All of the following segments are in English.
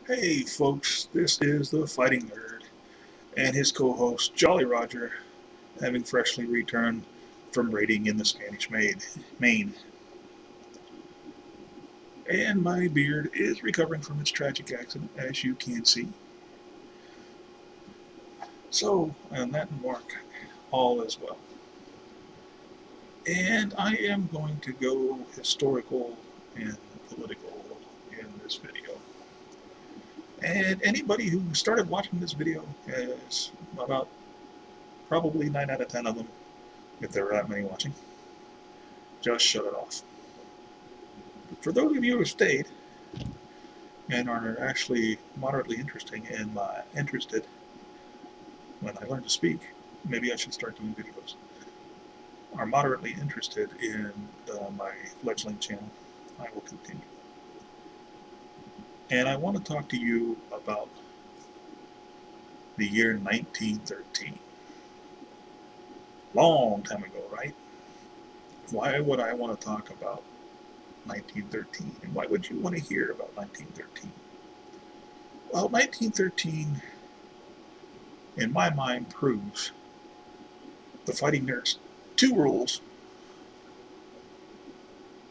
Hey folks, this is the Fighting Nerd and his co-host Jolly Roger, having freshly returned from raiding in the Spanish Main. And my beard is recovering from its tragic accident, as you can see. So, on that mark, all is well. And I am going to go historical and political in this video. And anybody who started watching this video is about probably 9 out of 10 of them, if there are that many watching, just shut it off. For those of you who stayed and are actually moderately interested when I learn to speak, maybe I should start doing videos, are moderately interested in my fledgling channel, I will continue. And I want to talk to you about the year 1913. Long time ago, right? Why would I want to talk about 1913? And why would you want to hear about 1913? Well, 1913, in my mind, proves the Fighting Nerd's two rules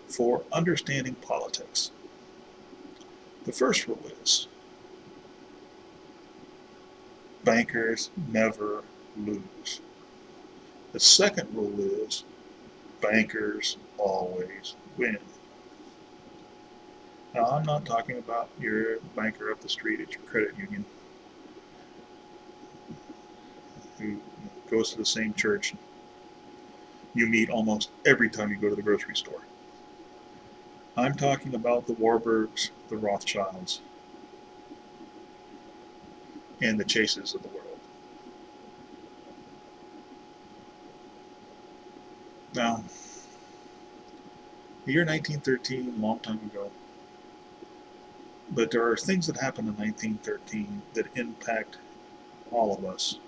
for understanding politics. The first rule is bankers never lose. The second rule is bankers always win. Now, I'm not talking about your banker up the street at your credit union who goes to the same church you meet almost every time you go to the grocery store. I'm talking about the Warburgs, the Rothschilds, and the Chases of the world. Now, the year 1913, a long time ago, but there are things that happened in 1913 that impact all of us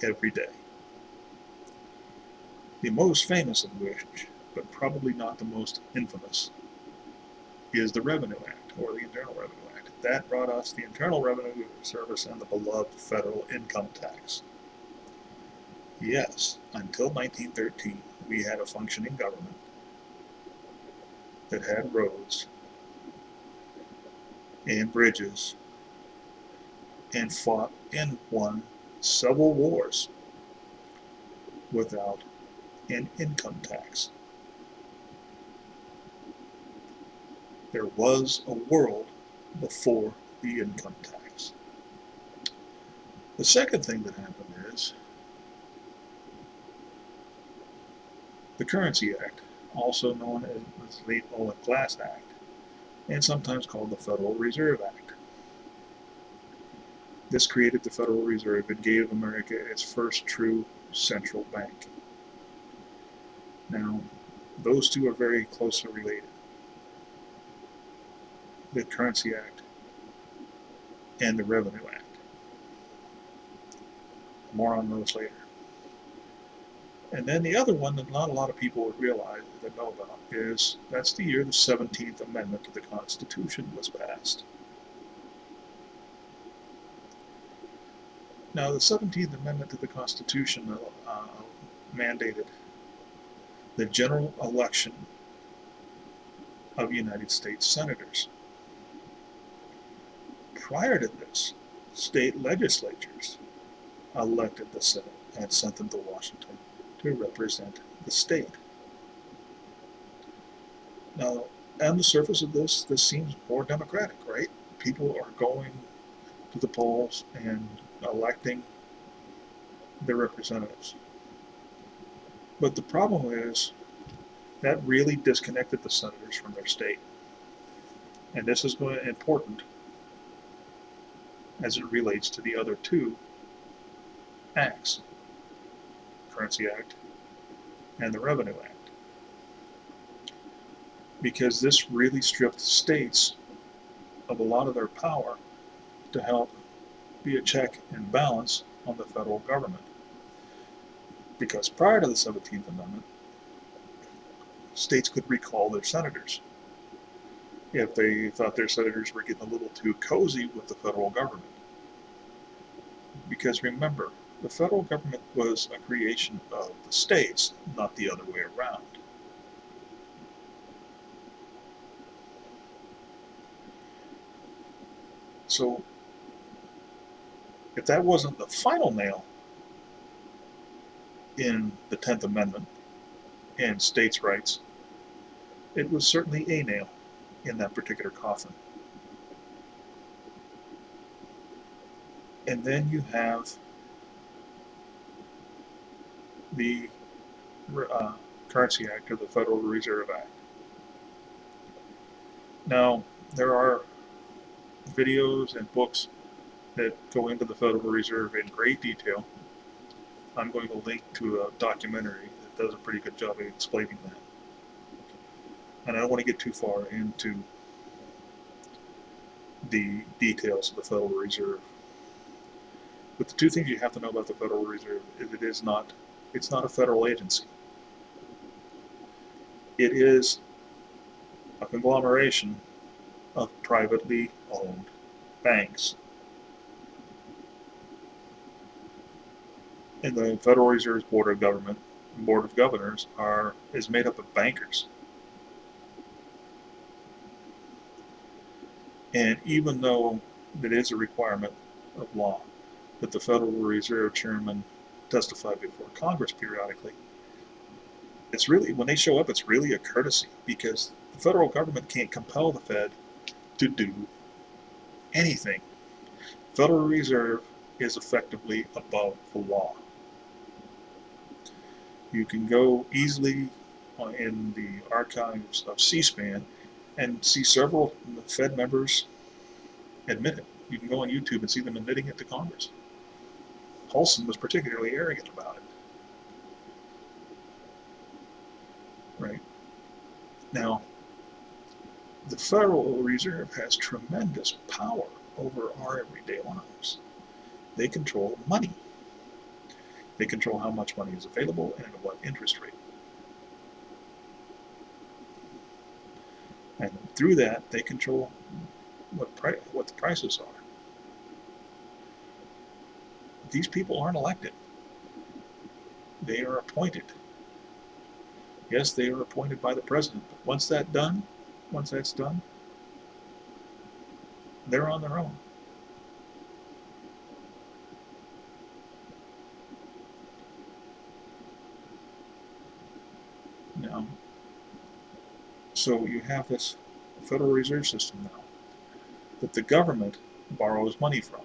every day. The most famous of which, but probably not the most infamous, is the Revenue Act, or the Internal Revenue Act. That brought us the Internal Revenue Service and the beloved federal income tax. Yes, until 1913, we had a functioning government that had roads and bridges and fought and won several wars without an income tax. There was a world before the income tax. The second thing that happened is the Currency Act, also known as the Oil and Glass Act, and sometimes called the Federal Reserve Act. This created the Federal Reserve and gave America its first true central bank. Now, those two are very closely related. The Currency Act and the Revenue Act. More on those later. And then the other one that not a lot of people would realize that know about is that's the year the 17th Amendment to the Constitution was passed. Now, the 17th Amendment to the Constitution mandated the general election of United States senators. Prior to this, state legislatures elected the Senate and sent them to Washington to represent the state. Now, on the surface of this seems more democratic, right? People are going to the polls and electing their representatives. But the problem is that really disconnected the senators from their state. And this is going to be important as it relates to the other two acts, Currency Act and the Revenue Act. Because this really stripped states of a lot of their power to help be a check and balance on the federal government. Because prior to the 17th Amendment, states could recall their senators. if they thought their senators were getting a little too cozy with the federal government. Because remember, the federal government was a creation of the states, not the other way around. So, if that wasn't the final nail in the 10th Amendment and states' rights, it was certainly a nail in that particular coffin. And then you have the Currency Act, or the Federal Reserve Act. Now, there are videos and books that go into the Federal Reserve in great detail. I'm going to link to a documentary that does a pretty good job of explaining that. And I don't want to get too far into the details of the Federal Reserve. But the two things you have to know about the Federal Reserve is it's not a federal agency. It is a conglomeration of privately owned banks. And the Federal Reserve's Board of Governors is made up of bankers. And even though it is a requirement of law that the Federal Reserve Chairman testify before Congress periodically, it's really, when they show up, it's really a courtesy, because the federal government can't compel the Fed to do anything. The Federal Reserve is effectively above the law. You can go easily in the archives of C-SPAN and see several Fed members admit it. You can go on YouTube and see them admitting it to Congress. Paulson was particularly arrogant about it. Right? Now, the Federal Reserve has tremendous power over our everyday lives. They control money. They control how much money is available and at what interest rate. And through that, they control what the prices are. These people aren't elected. They are appointed. Yes, they are appointed by the president, but once that's done, they're on their own. Now, so you have this Federal Reserve System now that the government borrows money from.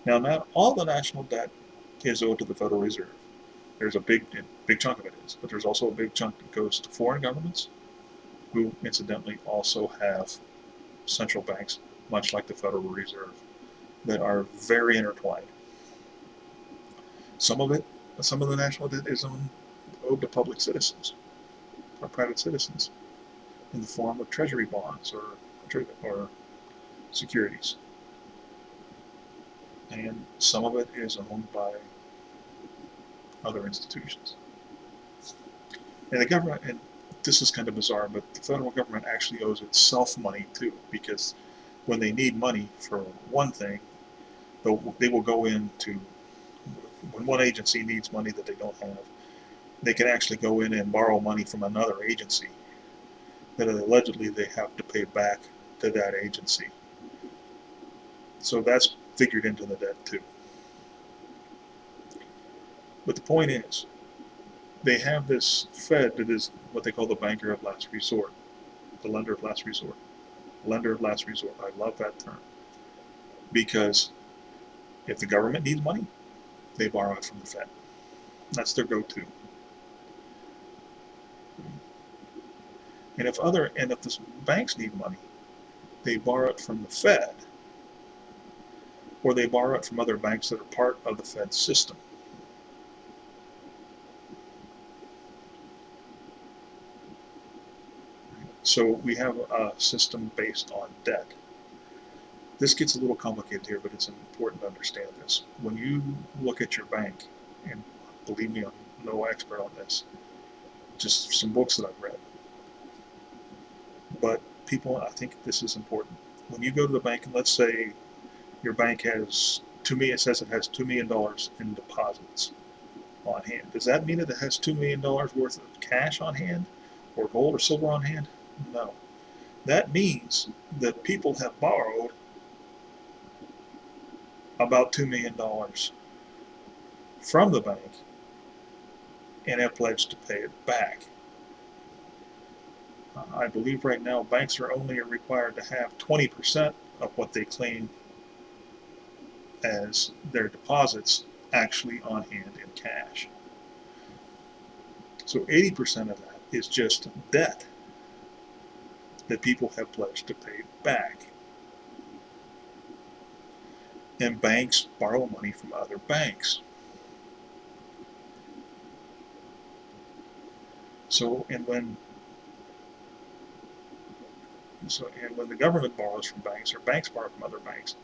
Now, not all the national debt is owed to the Federal Reserve. There's a big chunk of it is, but there's also a big chunk that goes to foreign governments, who incidentally also have central banks, much like the Federal Reserve, that are very intertwined. Some of the national debt is owed to public citizens or private citizens in the form of treasury bonds or securities. And some of it is owned by other institutions. And the government, and this is kind of bizarre, but the federal government actually owes itself money too, because when they need money for one thing, they will go into, when one agency needs money that they don't have, they can actually go in and borrow money from another agency that allegedly they have to pay back to that agency. So that's figured into the debt too. But the point is, they have this Fed that is what they call the banker of last resort, the lender of last resort. Lender of last resort. I love that term. Because if the government needs money, they borrow it from the Fed. That's their go-to. And if the banks need money, they borrow it from the Fed, or they borrow it from other banks that are part of the Fed system. So we have a system based on debt. This gets a little complicated here, but it's important to understand this. When you look at your bank, and believe me, I'm no expert on this, just some books that I've read. But people, I think this is important. When you go to the bank, and let's say your bank has it says it has $2 million in deposits on hand. Does that mean that it has $2 million worth of cash on hand, or gold or silver on hand? No. That means that people have borrowed about $2 million from the bank and have pledged to pay it back. I believe right now banks are only required to have 20% of what they claim as their deposits actually on hand in cash. So 80% of that is just debt that people have pledged to pay back. And banks borrow money from other banks. And when the government borrows from banks, or banks borrow from other banks,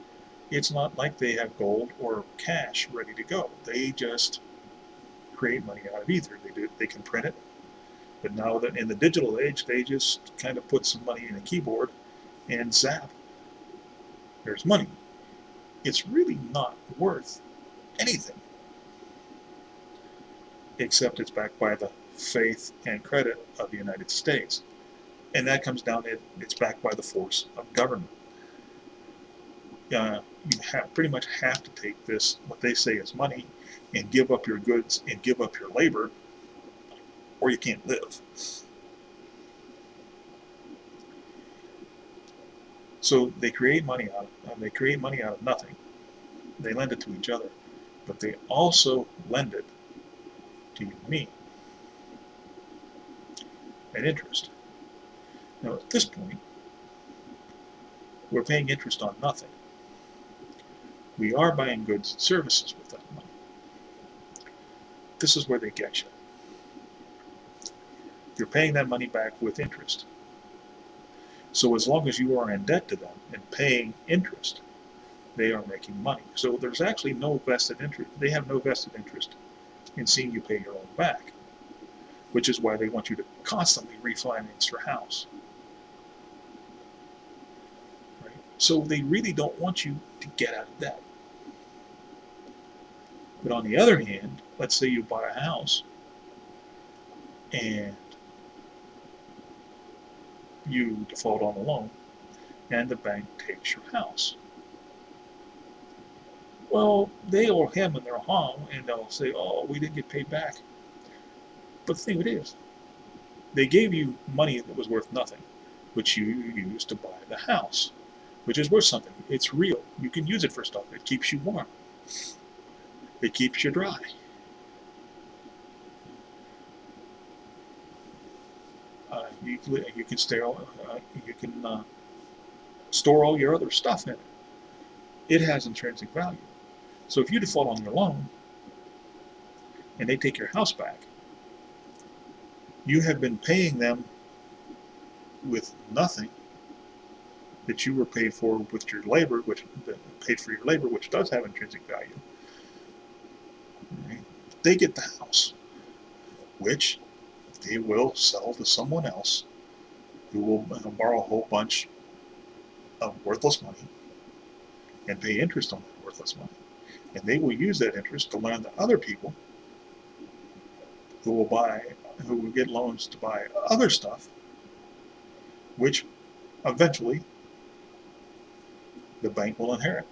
it's not like they have gold or cash ready to go. They just create money out of ether. They can print it, but now that in the digital age, they just kind of put some money in a keyboard and zap, there's money. It's really not worth anything, except it's backed by the faith and credit of the United States. And that comes down to it's backed by the force of government. You pretty much have to take this, what they say is money, and give up your goods and give up your labor, or you can't live. So they create money out of nothing. They lend it to each other, but they also lend it to you and me at interest. Now at this point, we're paying interest on nothing. We are buying goods and services with that money. This is where they get you. You're paying that money back with interest. So as long as you are in debt to them and paying interest, they are making money. So there's actually no vested interest. They have no vested interest in seeing you pay your own back, which is why they want you to constantly refinance your house. Right? So they really don't want you to get out of debt. But on the other hand, let's say you buy a house and you default on the loan and the bank takes your house. Well, they'll hem and they'll haw and they'll say, oh, we didn't get paid back. But the thing of it is, they gave you money that was worth nothing, which you used to buy the house, which is worth something. It's real. You can use it for stuff. It keeps you warm. It keeps you dry. You can store all your other stuff in it. It has intrinsic value. So if you default on your loan and they take your house back, you have been paying them with nothing that you were paid for with your labor, which does have intrinsic value. Right? They get the house, which they will sell to someone else who will borrow a whole bunch of worthless money and pay interest on that worthless money. And they will use that interest to lend to other people who will get loans to buy other stuff, which eventually the bank will inherit.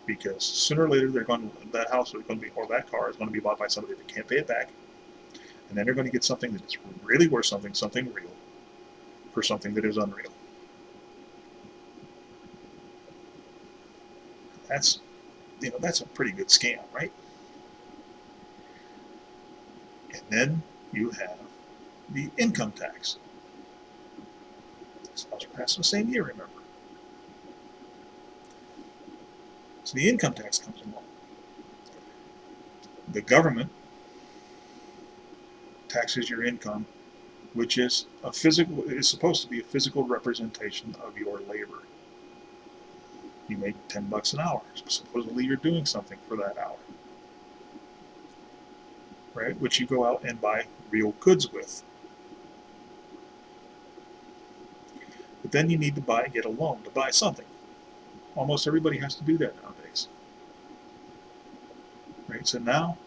Because sooner or later that house is going to be, or that car is going to be bought by somebody that can't pay it back. And then they're going to get something that is really worth something real, for something that is unreal. That's a pretty good scam, right? And then you have the income tax. These laws were passed in the same year, remember? So the income tax comes along. The government taxes your income, which is supposed to be a physical representation of your labor. You make $10 an hour. Supposedly you're doing something for that hour, right? Which you go out and buy real goods with. The then you need to get a loan to buy something. Almost everybody has to do that nowadays. Right? So now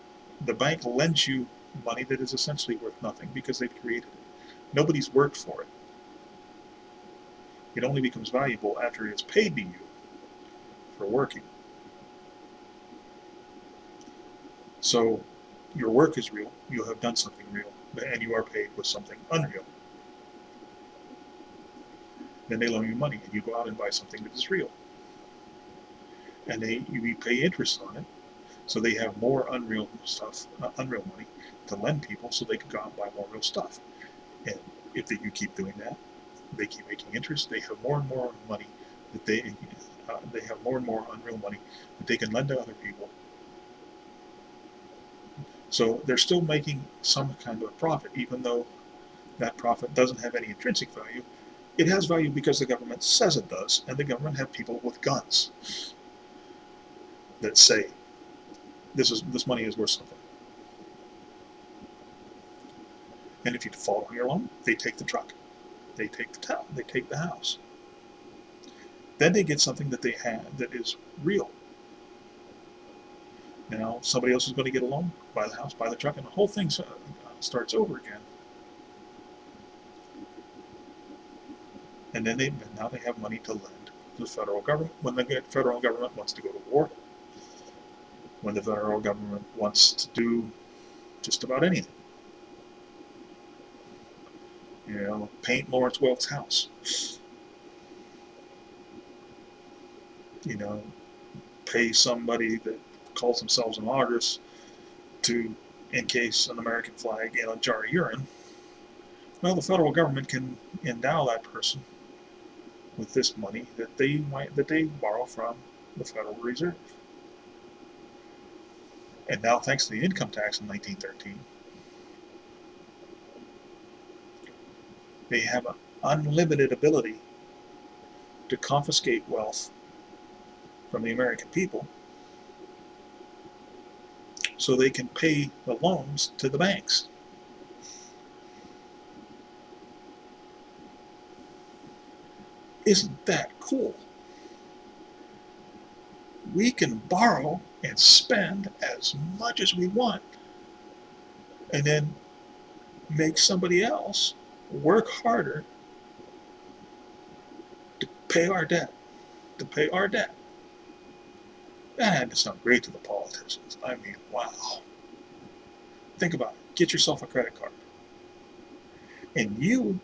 the bank lends you money that is essentially worth nothing because they've created it. Nobody's worked for it. It only becomes valuable after it's paid to you for working. So your work is real, you have done something real, and you are paid with something unreal. Then they loan you money, and you go out and buy something that is real. And you pay interest on it, so they have more unreal stuff, unreal money to lend people, so they can go out and buy more real stuff. And if you keep doing that, they keep making interest. They have more and more money that they have more and more unreal money that they can lend to other people. So they're still making some kind of a profit, even though that profit doesn't have any intrinsic value. It has value because the government says it does, and the government have people with guns that say this money is worth something. And if you default on your loan, they take the truck, they take the town, they take the house. Then they get something that they have that is real. Now somebody else is going to get a loan, buy the house, buy the truck, and the whole thing starts over again. And then now they have money to lend to the federal government when the federal government wants to go to war, when the federal government wants to do just about anything. Paint Lawrence Welk's house. Pay somebody that calls themselves an artist to encase an American flag in a jar of urine. Well, the federal government can endow that person with this money that they borrow from the Federal Reserve. And now, thanks to the income tax in 1913, they have an unlimited ability to confiscate wealth from the American people so they can pay the loans to the banks. Isn't that cool? We can borrow and spend as much as we want and then make somebody else work harder to pay our debt. That had to sound great to the politicians. I mean, wow. Think about it. Get yourself a credit card. And you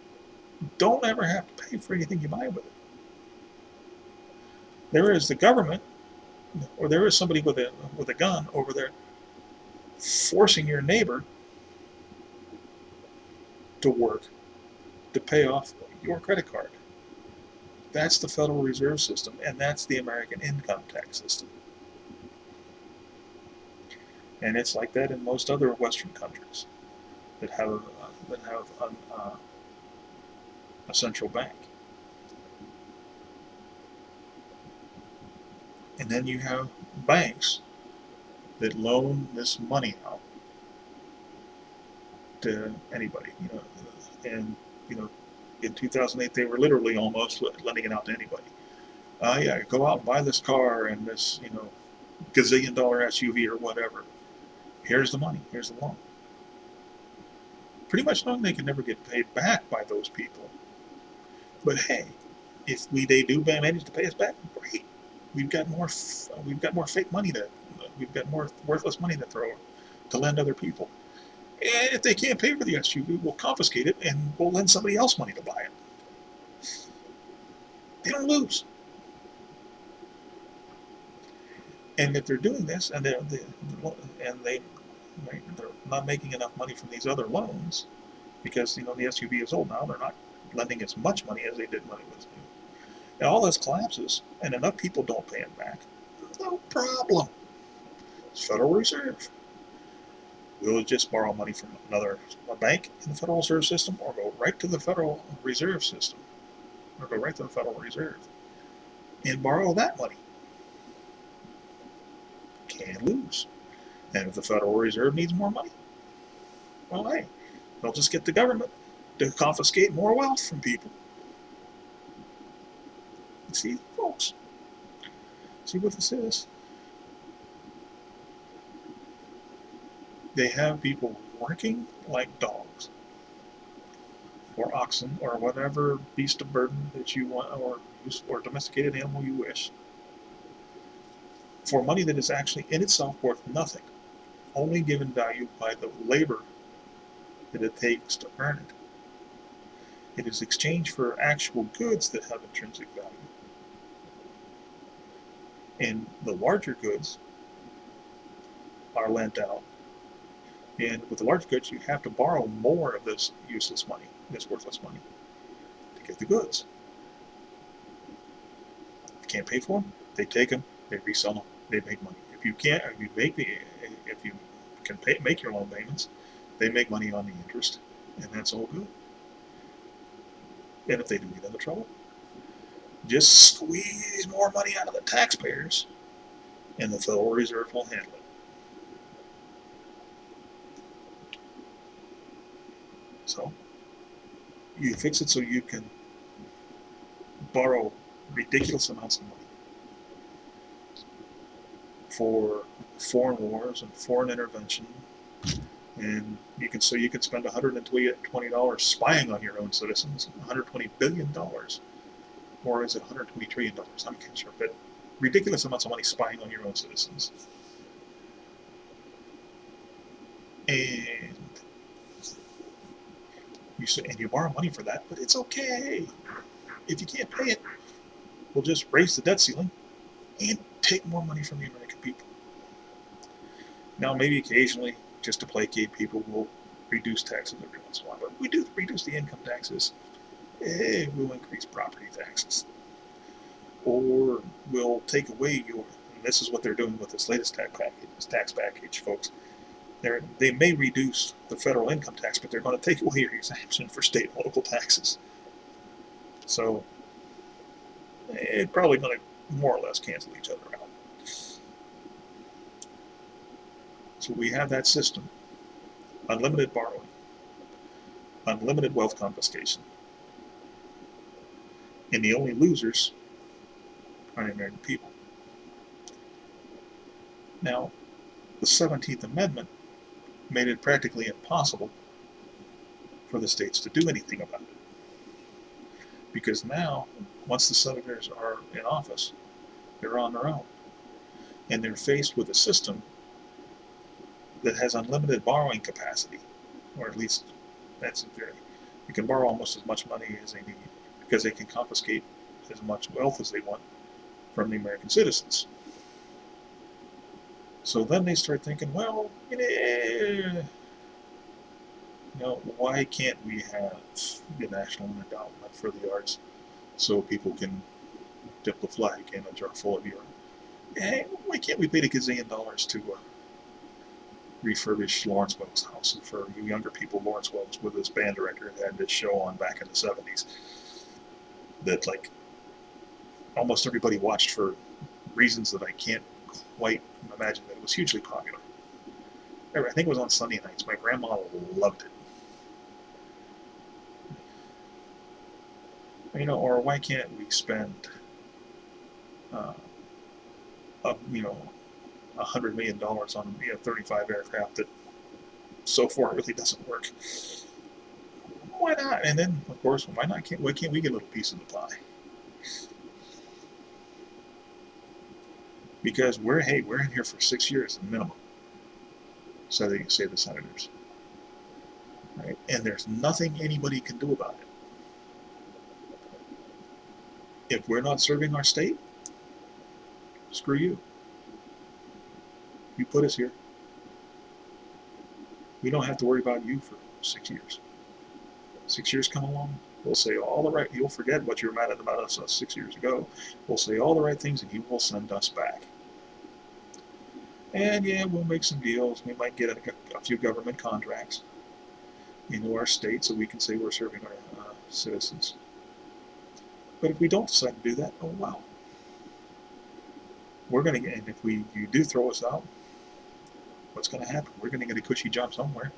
don't ever have to pay for anything you buy with it. There is the government, or there is somebody with a gun over there forcing your neighbor to work to pay off your credit card. That's the Federal Reserve System, and that's the American income tax system. And it's like that in most other Western countries that have a central bank. And then you have banks that loan this money out to anybody. And in 2008 they were literally almost lending it out to anybody. Go out and buy this car and this gazillion-dollar SUV or whatever. Here's the money. Here's the loan. Pretty much knowing they can never get paid back by those people. But hey, if they do manage to pay us back, great. We've got more fake money we've got more worthless money to lend other people. And if they can't pay for the SUV, we'll confiscate it and we'll lend somebody else money to buy it. They don't lose. And if they're doing this and they're not making enough money from these other loans, because the SUV is old now, they're not lending as much money as they did when it was new. And all this collapses, and enough people don't pay it back. No problem. It's Federal Reserve. We'll just borrow money from a bank in the Federal Reserve System, or go right to the Federal Reserve System, or go right to the Federal Reserve and borrow that money. Can't lose. And if the Federal Reserve needs more money, well, hey, they'll just get the government to confiscate more wealth from people. See, folks, see what this is? They have people working like dogs, or oxen, or whatever beast of burden that you want, or domesticated animal you wish, for money that is actually in itself worth nothing, only given value by the labor that it takes to earn it. It is exchanged for actual goods that have intrinsic value. And the larger goods are lent out. And with the large goods, you have to borrow more of this useless money, this worthless money, to get the goods. If you can't pay for them, they take them, they resell them, they make money. If you can't, if you can make your loan payments, they make money on the interest, and that's all good. And if they do get into trouble, just squeeze more money out of the taxpayers, and the Federal Reserve will handle it. So you fix it so you can borrow ridiculous amounts of money for foreign wars and foreign intervention, and you can spend $120 spying on your own citizens, $120 billion, or is it $120 trillion? I'm not sure, but ridiculous amounts of money spying on your own citizens. And you borrow money for that, but it's okay. If you can't pay it, we'll just raise the debt ceiling and take more money from the American people. Now, maybe occasionally, just to placate people, we'll reduce taxes every once in a while, but we do reduce the income taxes. We'll increase property taxes. Or we'll take away and this is what they're doing with this latest tax package, folks. They may reduce the federal income tax, but they're going to take away your exemption for state and local taxes. So it's probably going to more or less cancel each other out. So we have that system: unlimited borrowing, unlimited wealth confiscation, and the only losers are the American people. Now, the 17th Amendment made it practically impossible for the states to do anything about it. Because now, once the senators are in office, they're on their own. And they're faced with a system that has unlimited borrowing capacity, or at least that's very. You can borrow almost as much money as they need, because they can confiscate as much wealth as they want from the American citizens. So then they start thinking, well, why can't we have the National Endowment for the Arts so people can dip the flag in a jar full of urine? Hey, why can't we pay a gazillion dollars to refurbish Lawrence Welk's house? And for you younger people, Lawrence Welk was this band director that had this show on back in the 70s that almost everybody watched for reasons that I can't quite imagine, that it was hugely popular. I think it was on Sunday nights. My grandma loved it. Or why can't we spend, $100 million on 35 aircraft that so far really doesn't work? Why not? And then, of course, why can't we get a little piece of the pie? Because we're in here for 6 years minimum, so they say the senators, right? And there's nothing anybody can do about it. If we're not serving our state, screw you. You put us here. We don't have to worry about you for 6 years. 6 years come along, we'll say all the right. You'll forget what you were mad about us 6 years ago. We'll say all the right things, and you will send us back. And yeah, we'll make some deals. We might get a few government contracts into our state so we can say we're serving our citizens. But if we don't decide to do that, oh well. We're going to get, and if you do throw us out, what's going to happen? We're going to get a cushy job somewhere.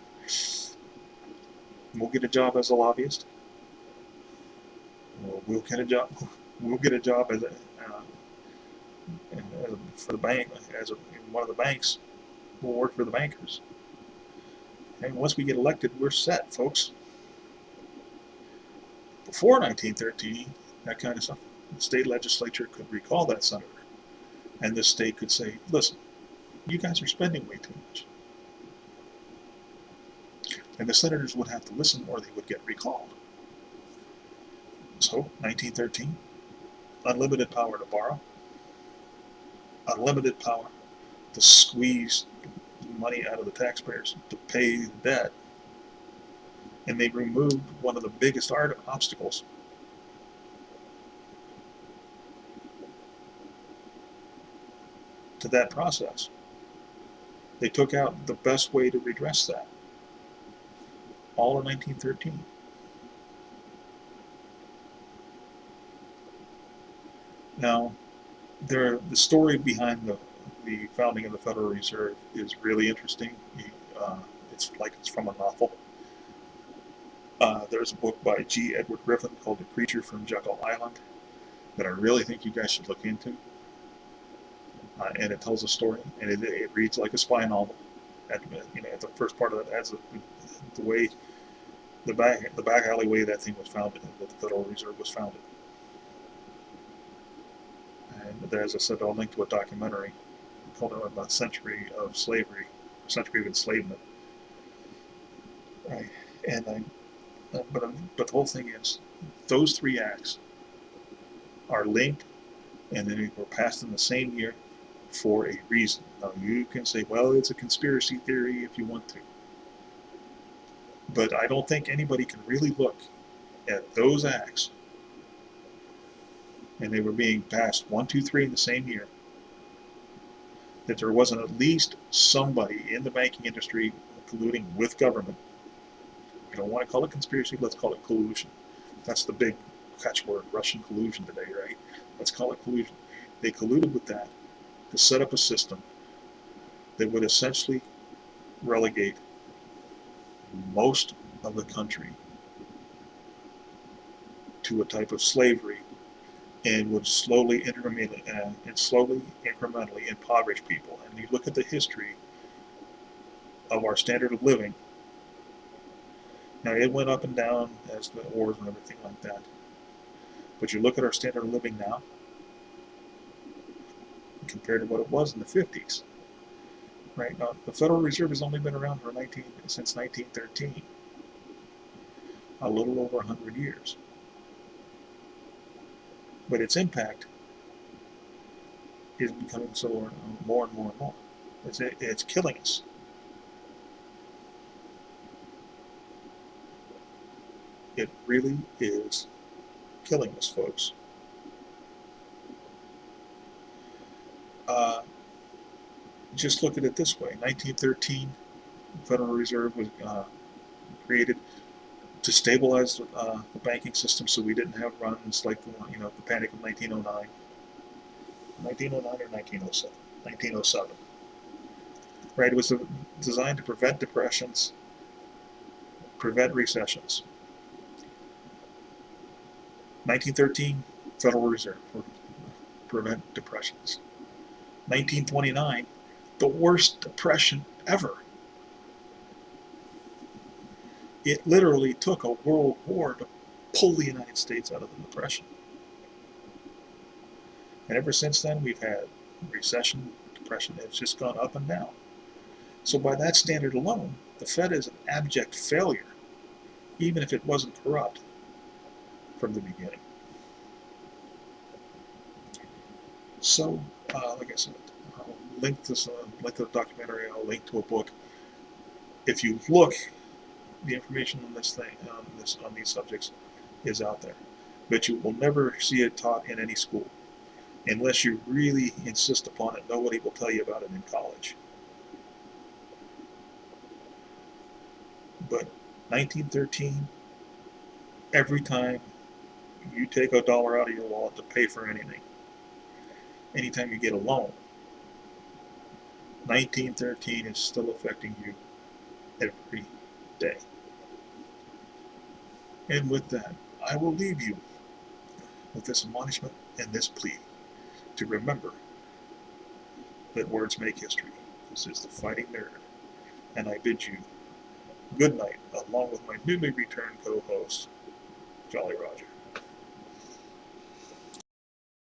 We'll get a job as a lobbyist. We'll get a job. we'll get a job for the bank, in one of the banks. We'll work for the bankers. And once we get elected, we're set, folks. Before 1913, that kind of stuff, the state legislature could recall that senator. And the state could say, listen, you guys are spending way too much. And the senators would have to listen or they would get recalled. So, 1913, unlimited power to borrow, unlimited power to squeeze money out of the taxpayers to pay the debt. And they removed one of the biggest obstacles to that process. They took out the best way to redress that. All in 1913. Now, the story behind the founding of the Federal Reserve is really interesting. It's like it's from a novel. There's a book by G. Edward Griffin called The Creature from Jekyll Island that I really think you guys should look into. And it tells a story, and it reads like a spy novel. At the first part of it has the way the back alleyway that thing was founded, that the Federal Reserve was founded. And as I said, I'll link to a documentary called about Century of Slavery, Century of Enslavement. Right. And but the whole thing is, those three acts are linked, and then they were passed in the same year for a reason. Now you can say, well, it's a conspiracy theory if you want to, but I don't think anybody can really look at those acts, and they were being passed 1, 2, 3 in the same year, that there wasn't at least somebody in the banking industry colluding with government. I don't want to call it conspiracy, let's call it collusion. That's the big catchword, Russian collusion today, right? Let's call it collusion. They colluded with that to set up a system that would essentially relegate most of the country to a type of slavery, and would slowly incrementally impoverish people. And you look at the history of our standard of living. Now, it went up and down as the wars and everything like that. But you look at our standard of living now, compared to what it was in the 50s. Right now, the Federal Reserve has only been around since 1913, a little over 100 years. But its impact is becoming more and more and more. It's killing us. It really is killing us, folks. Just look at it this way. 1913, the Federal Reserve was created to stabilize the banking system, so we didn't have runs like the Panic of 1909. 1909 or 1907? 1907. Right? It was designed to prevent depressions, prevent recessions. 1913, Federal Reserve, prevent depressions. 1929, the worst depression ever. It literally took a world war to pull the United States out of the Depression. And ever since then, we've had recession, depression. It's just gone up and down. So by that standard alone, the Fed is an abject failure, even if it wasn't corrupt from the beginning. So, like I said, I'll link to the documentary. I'll link to a book. If you look, the information on this thing, on these subjects, is out there, but you will never see it taught in any school, unless you really insist upon it. Nobody will tell you about it in college. But 1913, every time you take $1 out of your wallet to pay for anything, anytime you get a loan, 1913 is still affecting you every day. And with that, I will leave you with this admonishment and this plea to remember that words make history. This is the Fighting Nerd, and I bid you good night, along with my newly returned co-host, Jolly Roger.